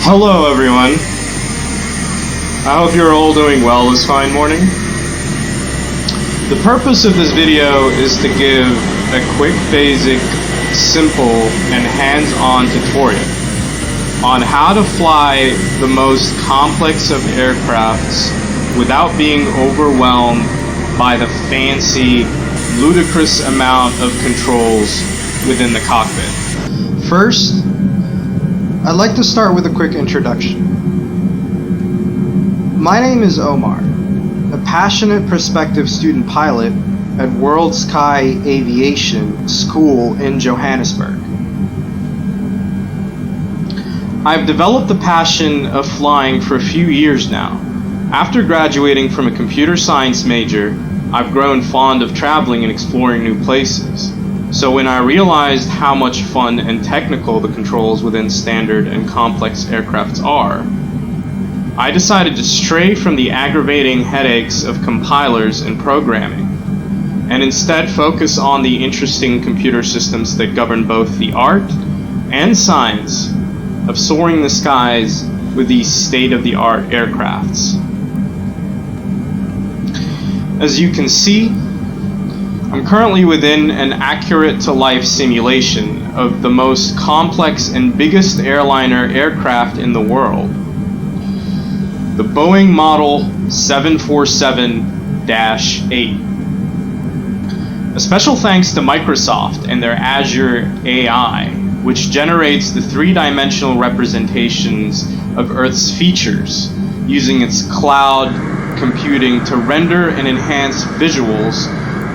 Hello everyone. I hope you're all doing well this fine morning. The purpose of this video is to give a quick, basic, simple, and hands-on tutorial on how to fly the most complex of aircrafts without being overwhelmed by the fancy, ludicrous amount of controls within the cockpit. First, I'd like to start with a quick introduction. My name is Omar, a passionate prospective student pilot at World Sky Aviation School in Johannesburg. I've developed the passion of flying for a few years now. After graduating from a computer science major, I've grown fond of traveling and exploring new places. So when I realized how much fun and technical the controls within standard and complex aircrafts are, I decided to stray from the aggravating headaches of compilers and programming, and instead focus on the interesting computer systems that govern both the art and science of soaring the skies with these state-of-the-art aircrafts. As you can see, I'm currently within an accurate-to-life simulation of the most complex and biggest airliner aircraft in the world, the Boeing Model 747-8. A special thanks to Microsoft and their Azure AI, which generates the three-dimensional representations of Earth's features using its cloud computing to render and enhance visuals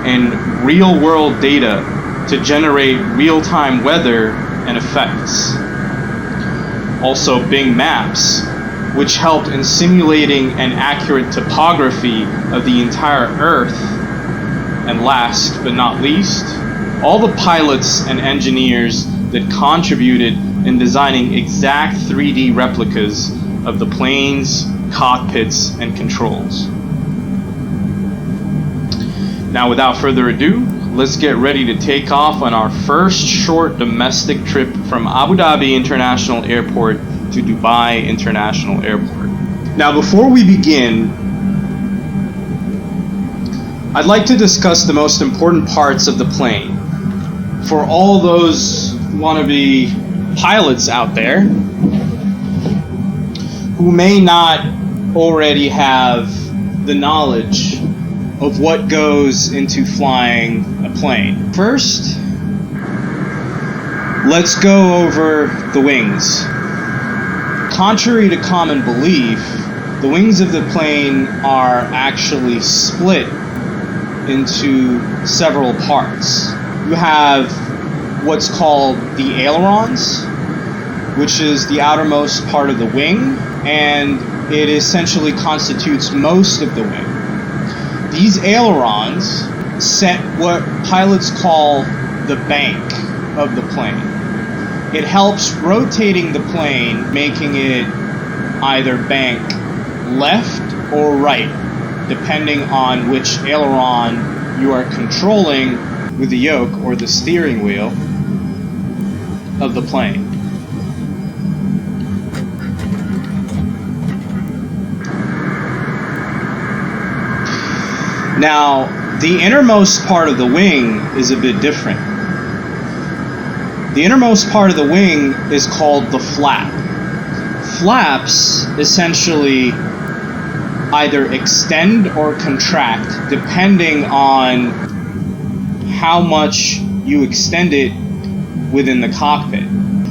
and real-world data to generate real-time weather and effects. Also Bing Maps, which helped in simulating an accurate topography of the entire Earth. And last but not least, all the pilots and engineers that contributed in designing exact 3D replicas of the planes, cockpits, and controls. Now, without further ado, let's get ready to take off on our first short domestic trip from Abu Dhabi International Airport to Dubai International Airport. Now, before we begin, I'd like to discuss the most important parts of the plane. For all those wannabe pilots out there who may not already have the knowledge of what goes into flying a plane. First, let's go over the wings. Contrary to common belief, the wings of the plane are actually split into several parts. You have what's called the ailerons, which is the outermost part of the wing, and it essentially constitutes most of the wing. These ailerons set what pilots call the bank of the plane. It helps rotating the plane, making it either bank left or right, depending on which aileron you are controlling with the yoke or the steering wheel of the plane. Now, the innermost part of the wing is a bit different. The innermost part of the wing is called the flap. Flaps essentially either extend or contract depending on how much you extend it within the cockpit.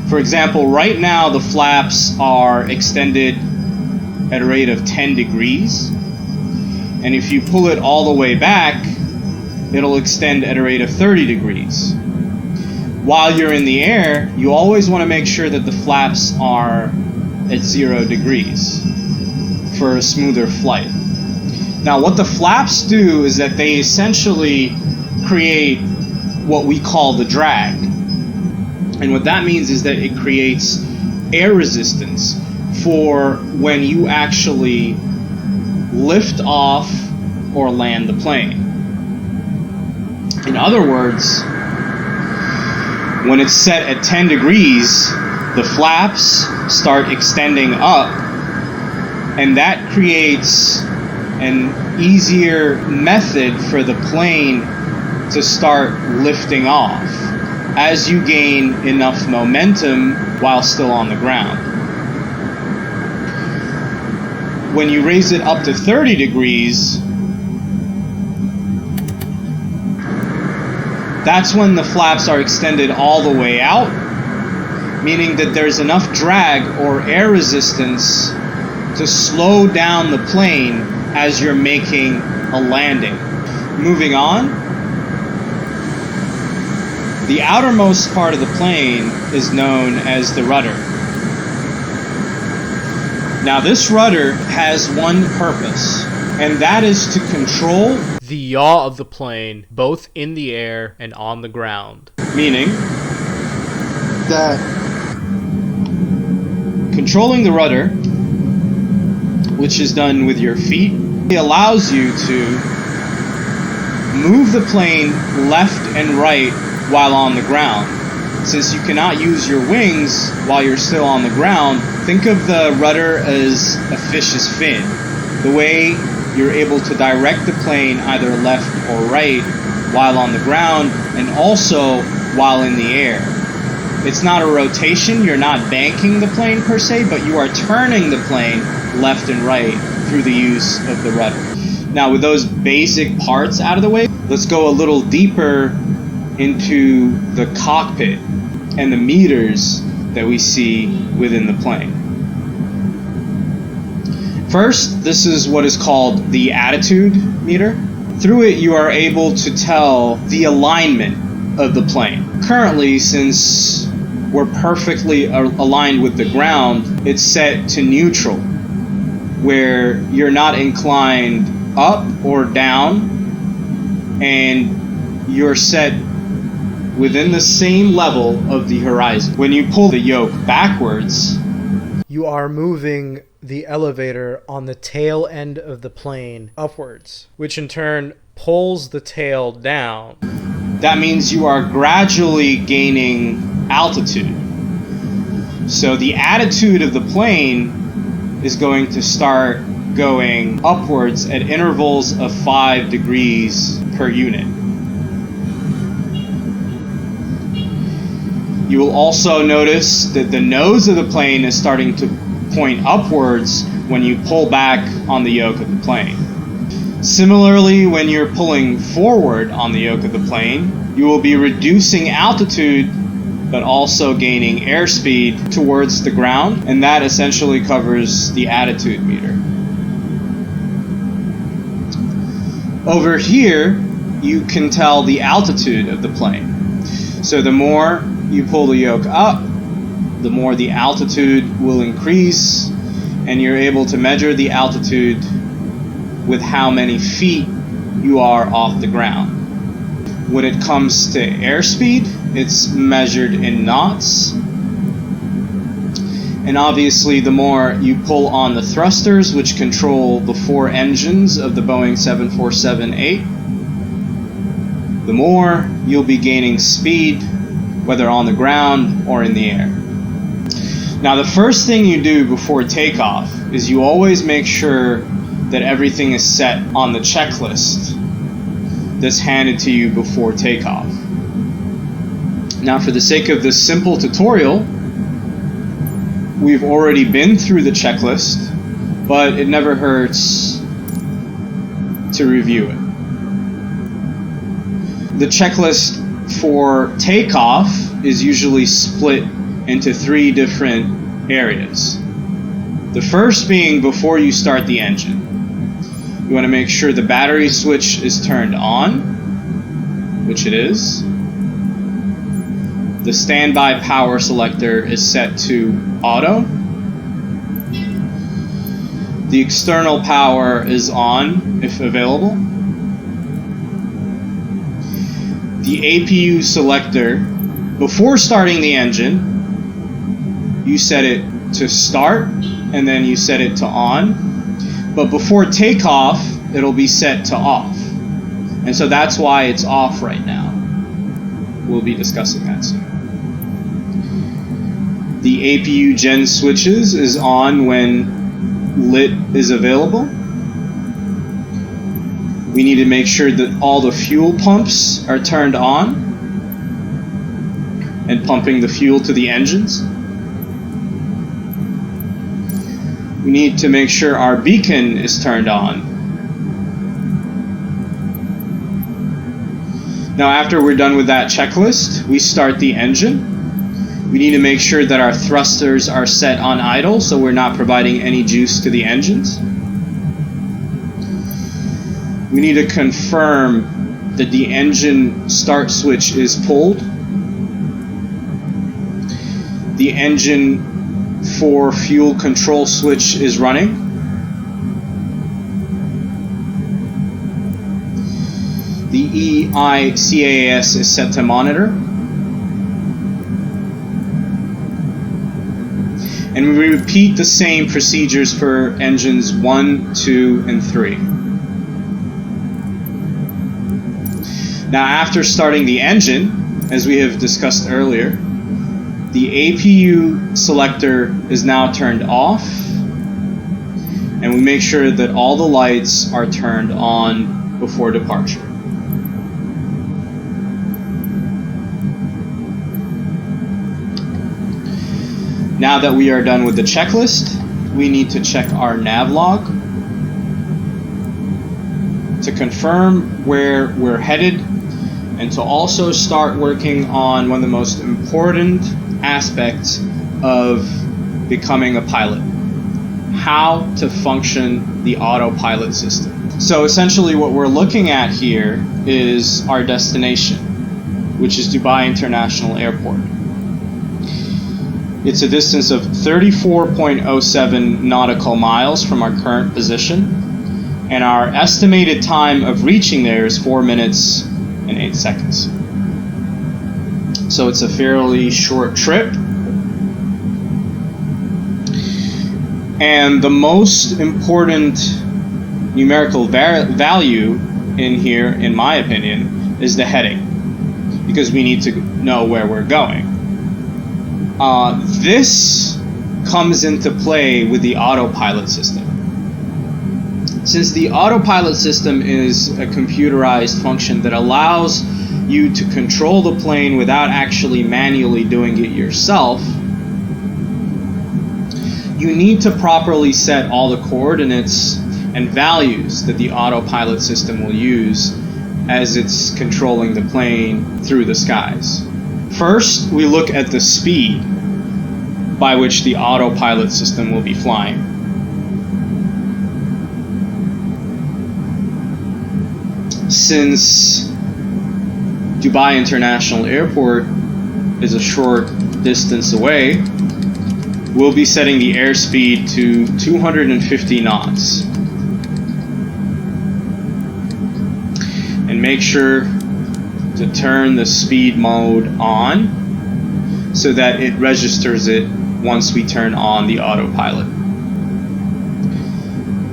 For example, right now the flaps are extended at a rate of 10 degrees. And if you pull it all the way back, it'll extend at a rate of 30 degrees. While you're in the air, you always want to make sure that the flaps are at 0 degrees for a smoother flight. Now, what the flaps do is that they essentially create what we call the drag. And what that means is that it creates air resistance for when you actually lift off or land the plane. In other words, when it's set at 10 degrees, the flaps start extending up, and that creates an easier method for the plane to start lifting off as you gain enough momentum while still on the ground. When you raise it up to 30 degrees, that's when the flaps are extended all the way out, meaning that there's enough drag or air resistance to slow down the plane as you're making a landing. Moving on, the outermost part of the plane is known as the rudder. Now this rudder has one purpose, and that is to control the yaw of the plane, both in the air and on the ground. Meaning that controlling the rudder, which is done with your feet, it allows you to move the plane left and right while on the ground. Since you cannot use your wings while you're still on the ground, think of the rudder as a fish's fin. The way you're able to direct the plane either left or right while on the ground, and also while in the air. It's not a rotation, you're not banking the plane per se, but you are turning the plane left and right through the use of the rudder. Now with those basic parts out of the way, let's go a little deeper into the cockpit and the meters that we see within the plane. First, this is what is called the attitude meter. Through it, you are able to tell the alignment of the plane. Currently, since we're perfectly aligned with the ground, it's set to neutral, where you're not inclined up or down, and you're set within the same level of the horizon. When you pull the yoke backwards, You are moving the elevator on the tail end of the plane upwards, which in turn pulls the tail down. that means you are gradually gaining altitude. So the attitude of the plane is going to start going upwards at intervals of 5 degrees per unit. You will also notice that the nose of the plane is starting to point upwards when you pull back on the yoke of the plane. Similarly, when you're pulling forward on the yoke of the plane, you will be reducing altitude but also gaining airspeed towards the ground, and that essentially covers the attitude meter. Over here, you can tell the altitude of the plane. So the more you pull the yoke up, the more the altitude will increase, and you're able to measure the altitude with how many feet you are off the ground. When it comes to airspeed, it's measured in knots. And obviously, the more you pull on the thrusters, which control the 4 engines of the Boeing 747-8, the more you'll be gaining speed, whether on the ground or in the air. Now, the first thing you do before takeoff is you always make sure that everything is set on the checklist that's handed to you before takeoff. Now, for the sake of this simple tutorial, we've already been through the checklist, but it never hurts to review it. The checklist for takeoff is usually split into 3 different areas. The first being before you start the engine. You want to make sure the battery switch is turned on, which it is. The standby power selector is set to auto. The external power is on if available. The APU selector, before starting the engine, you set it to start and then you set it to on. But before takeoff, it'll be set to off. And so that's why it's off right now. We'll be discussing that soon. The APU gen switches is on when lit is available. We need to make sure that all the fuel pumps are turned on and pumping the fuel to the engines. We need to make sure our beacon is turned on. Now, after we're done with that checklist, we start the engine. We need to make sure that our thrusters are set on idle so we're not providing any juice to the engines. We need to confirm that the engine start switch is pulled. The engine for fuel control switch is running. The EICAS is set to monitor. And we repeat the same procedures for engines 1, 2, and 3. Now, after starting the engine, as we have discussed earlier, the APU selector is now turned off, and we make sure that all the lights are turned on before departure. Now that we are done with the checklist, we need to check our nav log to confirm where we're headed and to also start working on one of the most important aspects of becoming a pilot: how to function the autopilot system. So essentially what we're looking at here is our destination, which is Dubai International Airport. It's a distance of 34.07 nautical miles from our current position, and our estimated time of reaching there is 4 minutes and 8 seconds. So it's a fairly short trip. And the most important numerical value in here, in my opinion, is the heading, because we need to know where we're going. This comes into play with the autopilot system. Since the autopilot system is a computerized function that allows you to control the plane without actually manually doing it yourself, you need to properly set all the coordinates and values that the autopilot system will use as it's controlling the plane through the skies. First, we look at the speed by which the autopilot system will be flying. Since Dubai International Airport is a short distance away, we'll be setting the airspeed to 250 knots. And make sure to turn the speed mode on so that it registers it once we turn on the autopilot.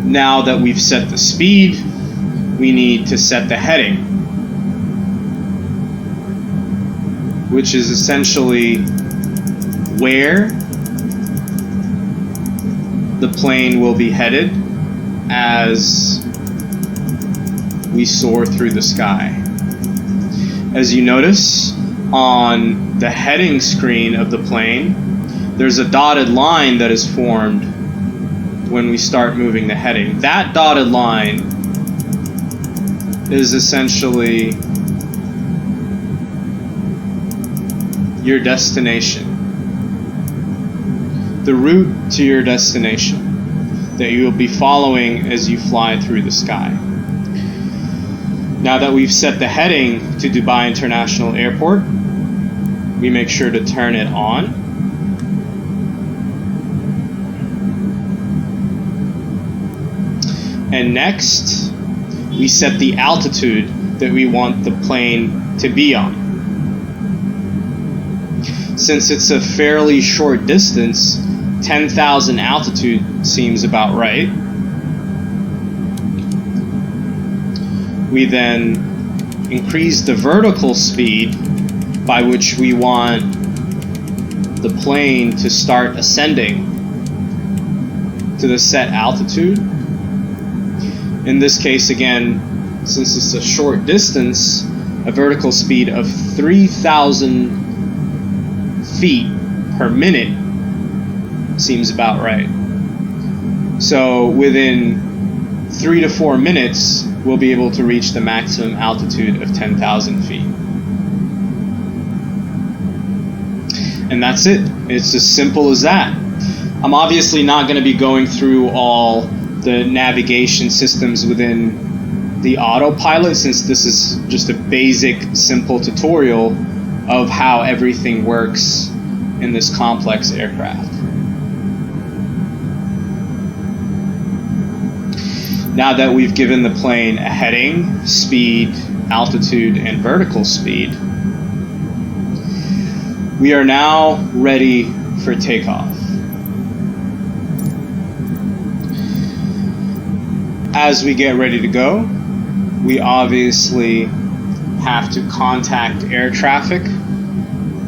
Now that we've set the speed, we need to set the heading, which is essentially where the plane will be headed as we soar through the sky. As you notice, on the heading screen of the plane, there's a dotted line that is formed when we start moving the heading. That dotted line is essentially your destination, the route to your destination that you will be following as you fly through the sky. Now that we've set the heading to Dubai International Airport, we make sure to turn it on. And next, we set the altitude that we want the plane to be on. Since it's a fairly short distance, 10,000 altitude seems about right. We then increase the vertical speed by which we want the plane to start ascending to the set altitude. In this case, again, since it's a short distance, a vertical speed of 3,000 feet per minute seems about right. So within 3 to 4 minutes, we'll be able to reach the maximum altitude of 10,000 feet. And that's it. It's as simple as that. I'm obviously not going to be going through all the navigation systems within the autopilot, since this is just a basic, simple tutorial of how everything works in this complex aircraft. Now that we've given the plane a heading, speed, altitude, and vertical speed, we are now ready for takeoff. As we get ready to go, we obviously have to contact air traffic.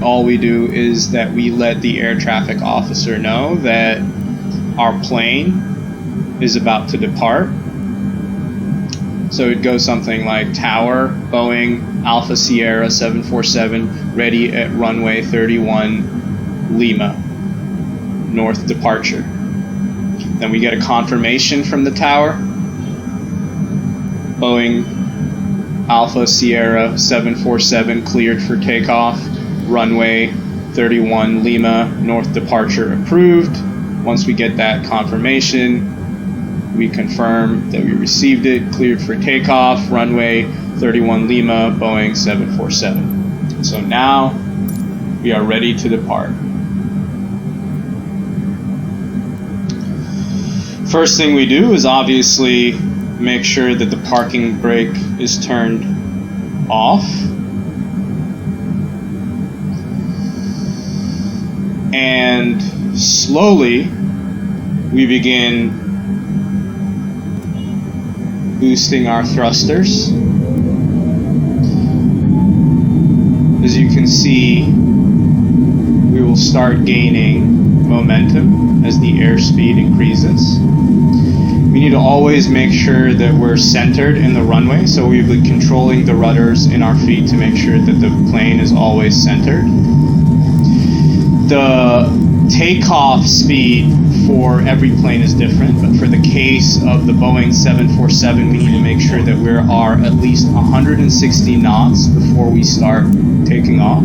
All we do is that we let the air traffic officer know that our plane is about to depart. So it goes something like Tower, Boeing, Alpha Sierra 747, ready at runway 31, Lima, north departure. Then we get a confirmation from the tower. Boeing, Alpha Sierra 747 cleared for takeoff, runway 31, Lima, north departure approved. Once we get that confirmation, we confirm that we received it, cleared for takeoff, runway 31 Lima, Boeing 747. So now we are ready to depart. First thing we do is obviously make sure that the parking brake is turned off. And slowly we begin boosting our thrusters. As you can see, we will start gaining momentum as the airspeed increases. We need to always make sure that we're centered in the runway, so we've been controlling the rudders in our feet to make sure that the plane is always centered. The takeoff speed for every plane is different, but for the case of the Boeing 747, we need to make sure that we are at least 160 knots before we start taking off.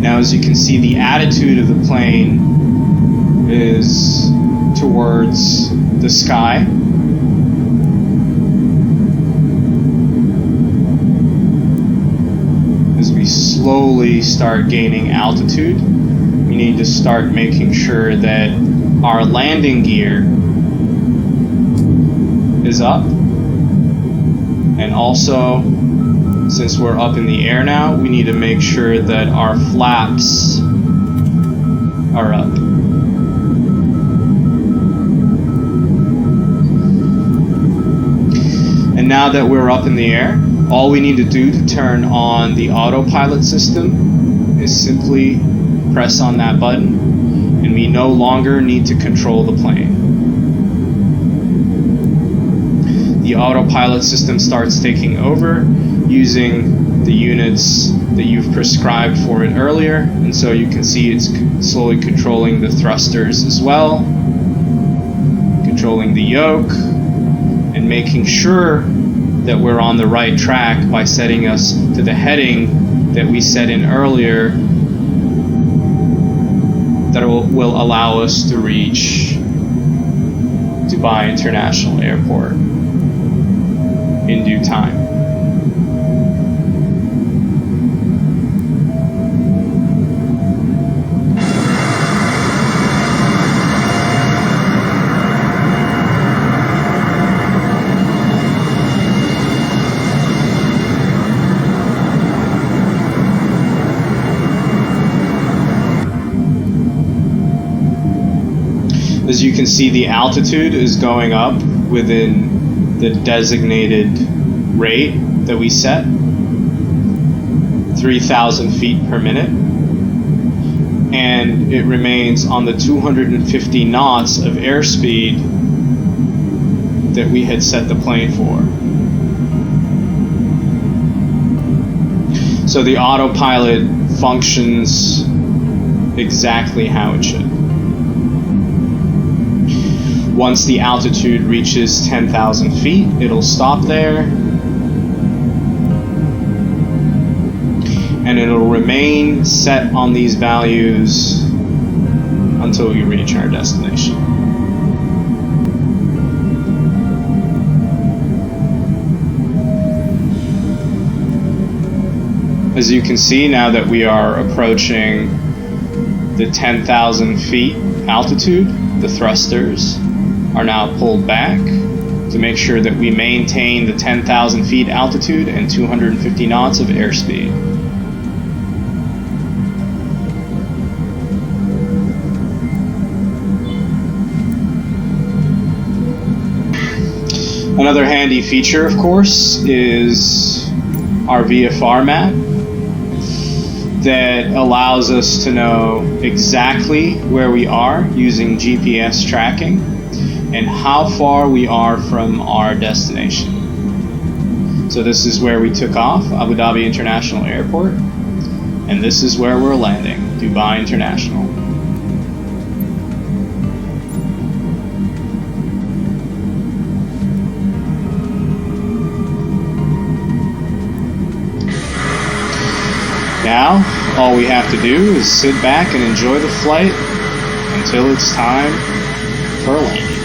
Now, as you can see, the attitude of the plane is towards the sky. As we slowly start gaining altitude, we need to start making sure that our landing gear is up. And also, since we're up in the air now, we need to make sure that our flaps are up. And now that we're up in the air, all we need to do to turn on the autopilot system is simply press on that button, and we no longer need to control the plane. The autopilot system starts taking over using the units that you've prescribed for it earlier, and so you can see it's slowly controlling the thrusters as well, controlling the yoke, and making sure that we're on the right track by setting us to the heading that we set in earlier that will allow us to reach Dubai International Airport in due time. As you can see, the altitude is going up within the designated rate that we set, 3,000 feet per minute, and it remains on the 250 knots of airspeed that we had set the plane for. So the autopilot functions exactly how it should. Once the altitude reaches 10,000 feet, it'll stop there, and it'll remain set on these values until we reach our destination. As you can see, now that we are approaching the 10,000 feet altitude, the thrusters are now pulled back to make sure that we maintain the 10,000 feet altitude and 250 knots of airspeed. Another handy feature, of course, is our VFR map that allows us to know exactly where we are using GPS tracking and how far we are from our destination. So this is where we took off, Abu Dhabi International Airport, and this is where we're landing, Dubai International. Now, all we have to do is sit back and enjoy the flight until it's time for a landing.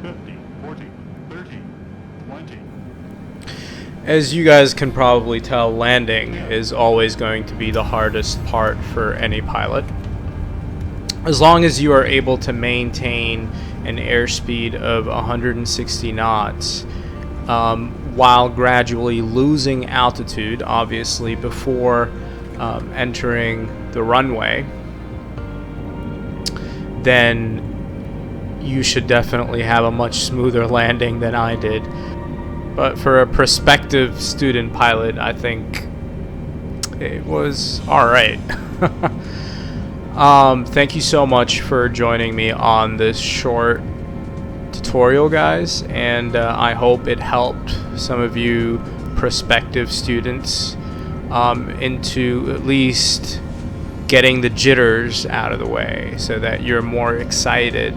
50, 40, 30, 20. As you guys can probably tell, landing is always going to be the hardest part for any pilot. As long as you are able to maintain an airspeed of 160 knots while gradually losing altitude, obviously, before entering the runway, then you should definitely have a much smoother landing than I did. But for a prospective student pilot, I think it was alright. Thank you so much for joining me on this short tutorial, guys, and I hope it helped some of you prospective students into at least getting the jitters out of the way so that you're more excited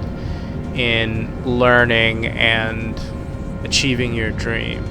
in learning and achieving your dream.